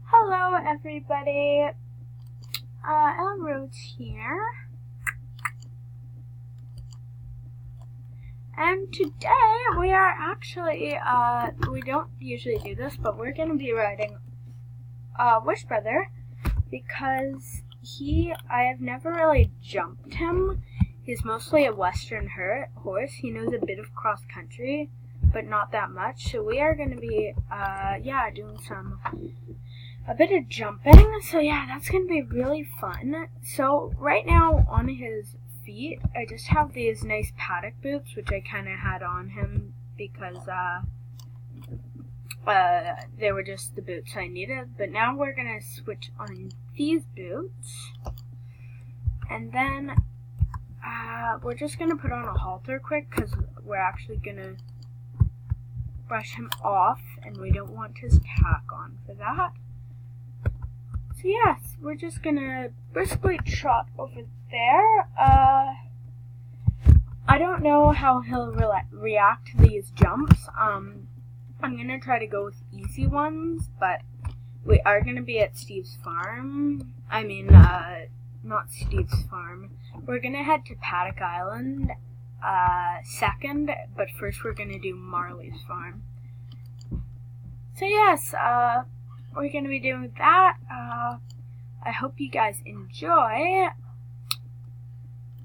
Hello everybody, Ellen Rhodes here, and today we are actually, we don't usually do this, but we're going to be riding Wish Brother, because I have never really jumped him. He's mostly a western horse. He knows a bit of cross country, but not that much, so we are going to be, doing a bit of jumping, so yeah, that's going to be really fun. So right now on his feet, I just have these nice paddock boots, which I kind of had on him because they were just the boots I needed. But now we're going to switch on these boots, and then we're just going to put on a halter quick because we're actually going to brush him off, and we don't want his tack on for that. So yes, we're just gonna briskly trot over there. I don't know how he'll react to these jumps. I'm gonna try to go with easy ones, but we are gonna be at Steve's farm. Not Steve's farm. We're gonna head to Paddock Island second, but first we're gonna do Marley's farm. So yes, we're going to be doing that. I hope you guys enjoy.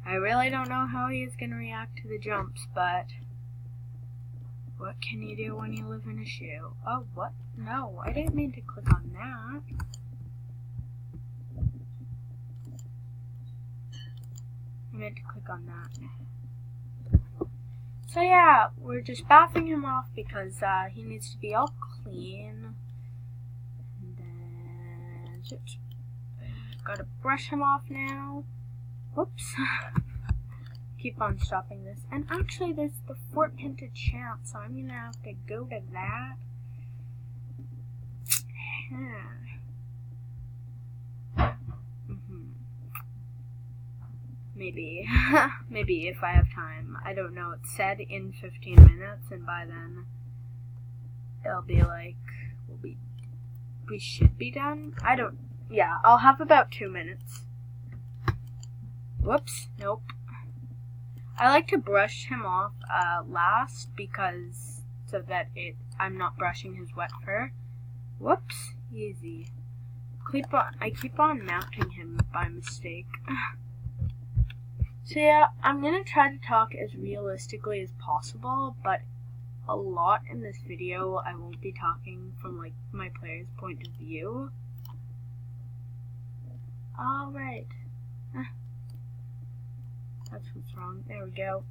I really don't know how he's going to react to the jumps, but what can you do when you live in a shoe? Oh, what? No, I didn't mean to click on that. I meant to click on that. So yeah, we're just bathing him off because he needs to be all clean. Gotta brush him off now. Whoops. Keep on stopping this. And actually, there's the Fort Pinto Champ, so I'm gonna have to go to that. Maybe. Maybe if I have time. I don't know. It said in 15 minutes, and by then it'll be like, we should be done. Yeah, I'll have about 2 minutes. Whoops, nope. I like to brush him off last because so that I'm not brushing his wet fur. Whoops, easy. I keep on mounting him by mistake. So yeah, I'm gonna try to talk as realistically as possible, but a lot in this video I won't be talking from like my player's point of view. Alright. That's what's wrong. There we go.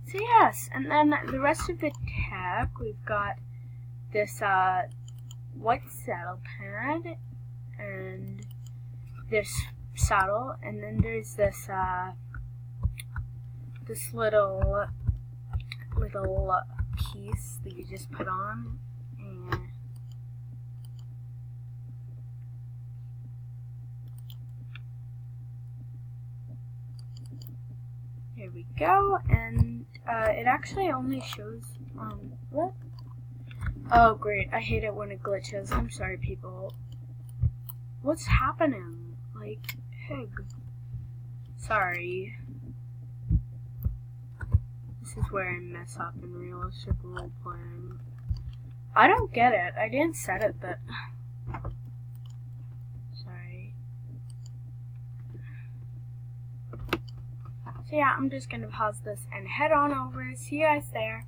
So yes, and then the rest of the tech, we've got this white saddle pad and this saddle, and then there's this little piece that you just put on, and here we go. And it actually only shows what? Oh great, I hate it when it glitches. I'm sorry people. What's happening? Like, pig. Sorry. This is where I mess up in realistic role playing. I don't get it. I didn't set it, but sorry. So yeah, I'm just gonna pause this and head on over. See you guys there.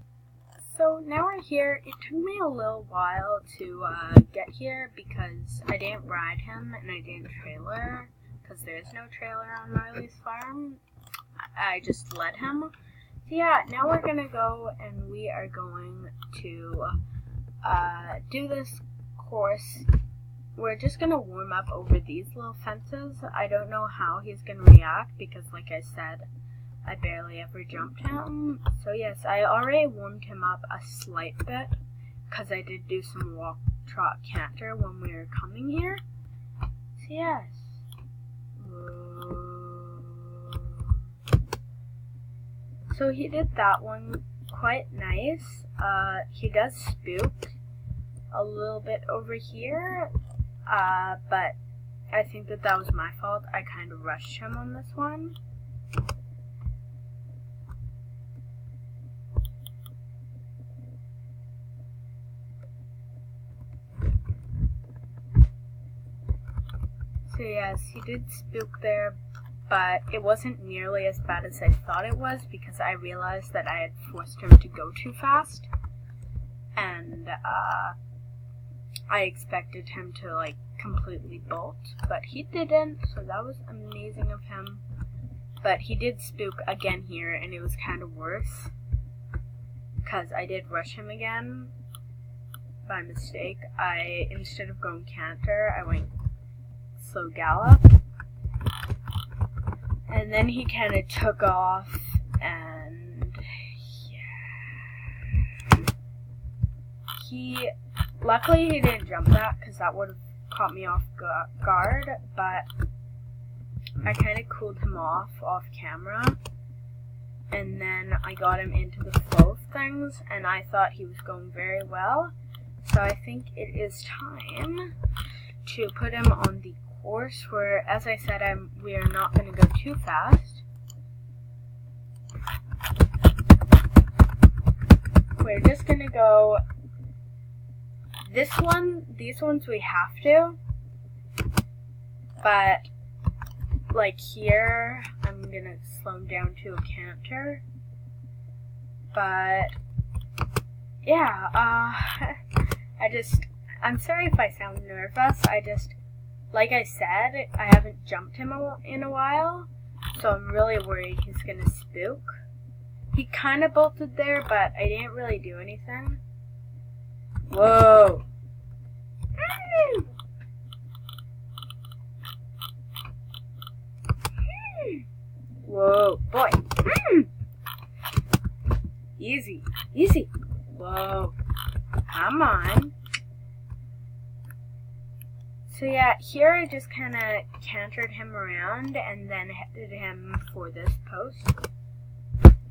So now we're here. It took me a little while to get here because I didn't ride him and I didn't trailer because there's no trailer on Marley's farm. I just led him. So yeah, now we're gonna go and we are going to do this course. We're just gonna warm up over these little fences. I don't know how he's gonna react because, like I said, I barely ever jumped him. So yes, I already warmed him up a slight bit because I did do some walk, trot, canter when we were coming here. So yes. So he did that one quite nice. He does spook a a little bit over here, but I think that was my fault. I kind of rushed him on this one. So yes, he did spook there, but it wasn't nearly as bad as I thought it was because I realized that I had forced him to go too fast, and I expected him to like completely bolt, but he didn't, so that was amazing of him. But he did spook again here, and it was kind of worse because I did rush him again by mistake. Instead of going canter, I went slow gallop, and then he kind of took off, and yeah, luckily he didn't jump that because that would have caught me off guard, but I kind of cooled him off camera, and then I got him into the flow of things, and I thought he was going very well, so I think it is time to put him on the course where, as I said, we are not going to go too fast. We're just going to go these ones we have to, but like here, I'm going to slow him down to a canter, but yeah, I'm sorry if I sound nervous. Like I said, I haven't jumped him in a while, so I'm really worried he's gonna spook. He kind of bolted there, but I didn't really do anything. Whoa! Whoa, boy! Easy, easy. Whoa, come on. So yeah, here I just kind of cantered him around and then headed him for this post.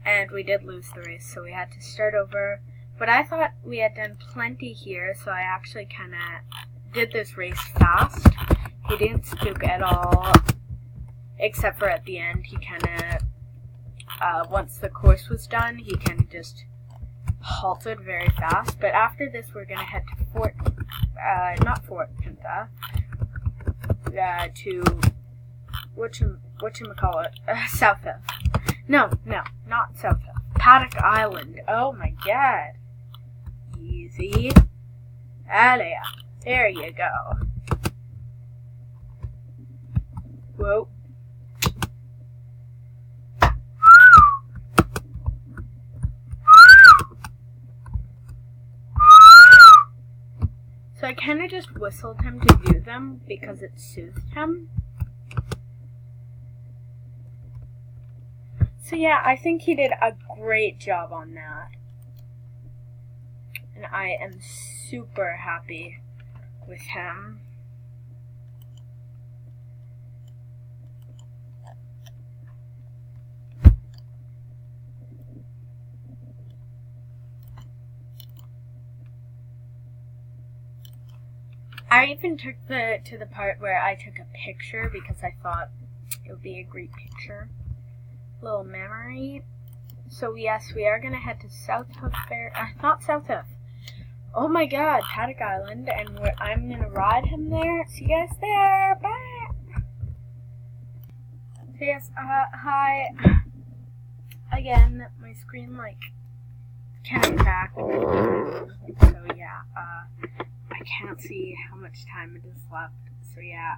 And we did lose the race, so we had to start over. But I thought we had done plenty here, so I actually kind of did this race fast. He didn't spook at all, except for at the end. He kind of, once the course was done, he kind of just halted very fast. But after this, we're going to head to not Fort Pintha, to whatchamacallit, Southeth. No, not Southeth. Paddock Island. Oh my god. Easy. Alia. There you go. Whoa. So I kind of just whistled him to do them because it soothed him. So yeah, I think he did a great job on that. And I am super happy with him. I even took to the part where I took a picture because I thought it would be a great picture. Little memory. So yes, we are going to head to Southeth Fair. Not Southeth. Oh my god, Paddock Island. And I'm going to ride him there. See you guys there. Bye. So yes, hi. Again, my screen kind of cracked. So yeah, I can't see how much time it is left. So yeah,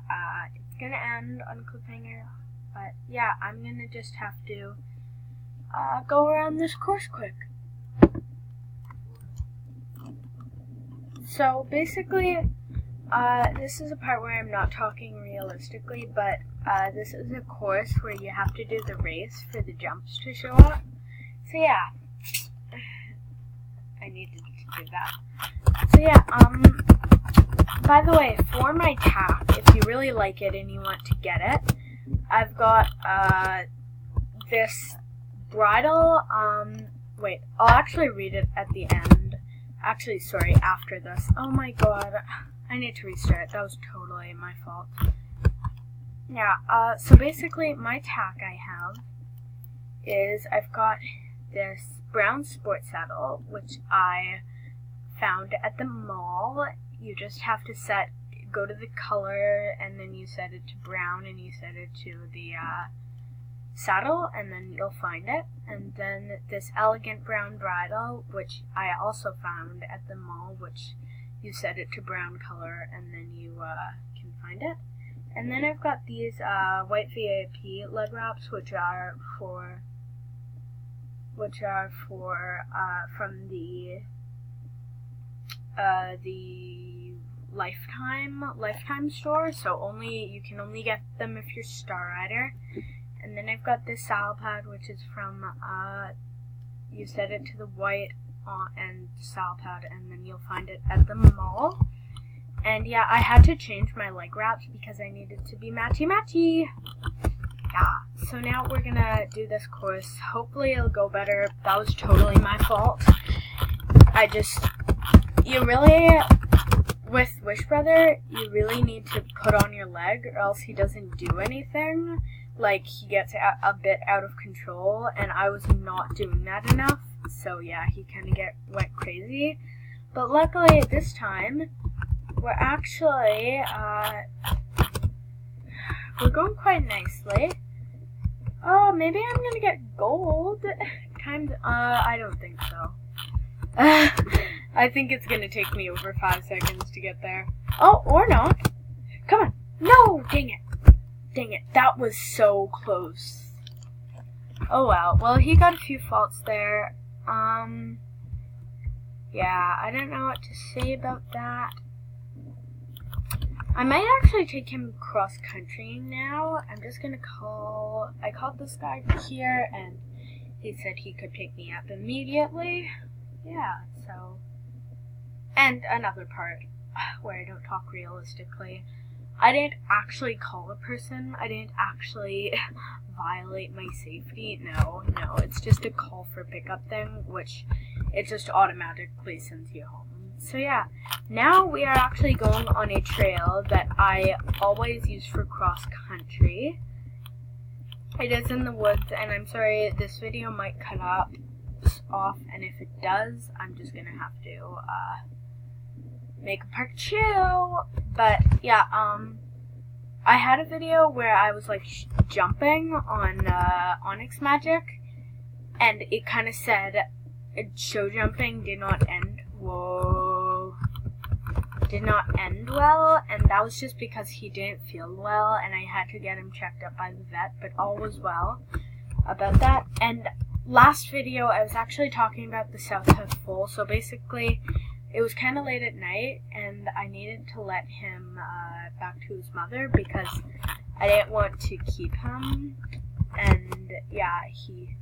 it's going to end on a cliffhanger. But yeah, I'm going to just have to go around this course quick. So basically, this is a part where I'm not talking realistically, but this is a course where you have to do the race for the jumps to show up. So yeah, I needed to do that. So yeah, by the way, for my tack, if you really like it and you want to get it, I've got this bridle, wait, I'll actually read it at the end, Actually, sorry, after this. Oh my god, I need to restart. That was totally my fault. Yeah, so basically my tack I have is I've got this brown sports saddle, which I found at the mall. You just have to go to the color, and then you set it to brown, and you set it to the saddle, and then you'll find it. And then this elegant brown bridle, which I also found at the mall, which you set it to brown color, and then you can find it. And then I've got these white VIP leg wraps, which are from the Lifetime store, so you can only get them if you're Star Rider. And then I've got this saddle pad, which is from you set it to the white and saddle pad, and then you'll find it at the mall. And yeah, I had to change my leg wraps because I needed to be matchy. Yeah, so now we're gonna do this course. Hopefully it'll go better. That was totally my fault. With Wish Brother, you really need to put on your leg, or else he doesn't do anything. Like, he gets a bit out of control, and I was not doing that enough. So yeah, he kind of went crazy. But luckily, this time, we're actually, we're going quite nicely. Oh, maybe I'm gonna get gold. I don't think so. I think it's gonna take me over 5 seconds to get there. Oh, or not. Come on. No, dang it. Dang it, that was so close. Oh well. Well, he got a few faults there. Yeah, I don't know what to say about that. I might actually take him cross country now. I'm just gonna I called this guy here, and he said he could pick me up immediately. Yeah, so. And another part where I don't talk realistically. I didn't actually call a person. I didn't actually violate my safety. No, it's just a call for pickup thing, which it just automatically sends you home. So yeah, now we are actually going on a trail that I always use for cross country. It is in the woods, and I'm sorry, this video might cut off, and if it does, I'm just gonna have to make a part 2. But yeah, I had a video where I was like jumping on Onyx Magic, and it kind of said show jumping did not end well, and that was just because he didn't feel well, and I had to get him checked up by the vet, but all was well about that. And last video I was actually talking about the South Head Foal. So basically it was kind of late at night, and I needed to let him back to his mother because I didn't want to keep him, and yeah, he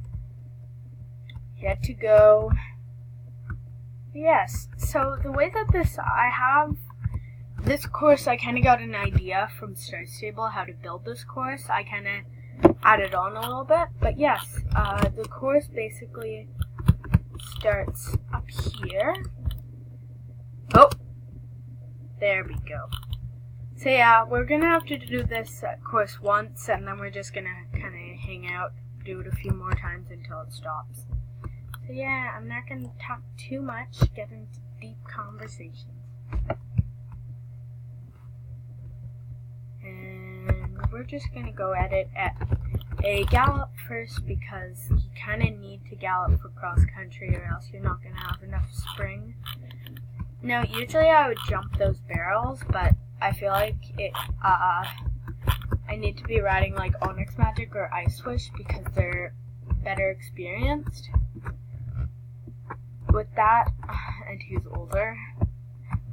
had to go. Yes, so the way that this course, I kind of got an idea from Star Stable how to build this course. I kind of added on a little bit, but yes, the course basically starts up here. Oh, there we go. So yeah, we're gonna have to do this course once, and then we're just gonna kind of hang out, do it a few more times until it stops. So yeah, I'm not gonna talk too much, get into deep conversations. And we're just gonna go at it at a gallop first, because you kind of need to gallop for cross country, or else you're not gonna have enough spring. Now, usually I would jump those barrels, but I feel like I need to be riding like Onyx Magic or Ice Wish because they're better experienced with that, and he's older.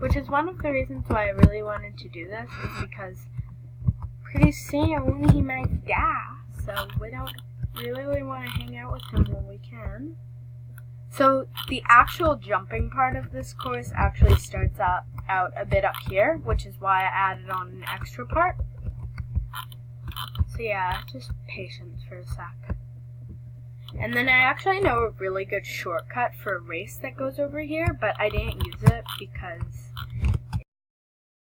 Which is one of the reasons why I really wanted to do this, is because pretty soon he might die, so we don't really want to hang out with him when we can. So the actual jumping part of this course actually starts out a bit up here, which is why I added on an extra part. So yeah, just patience for a sec. And then I actually know a really good shortcut for a race that goes over here, but I didn't use it because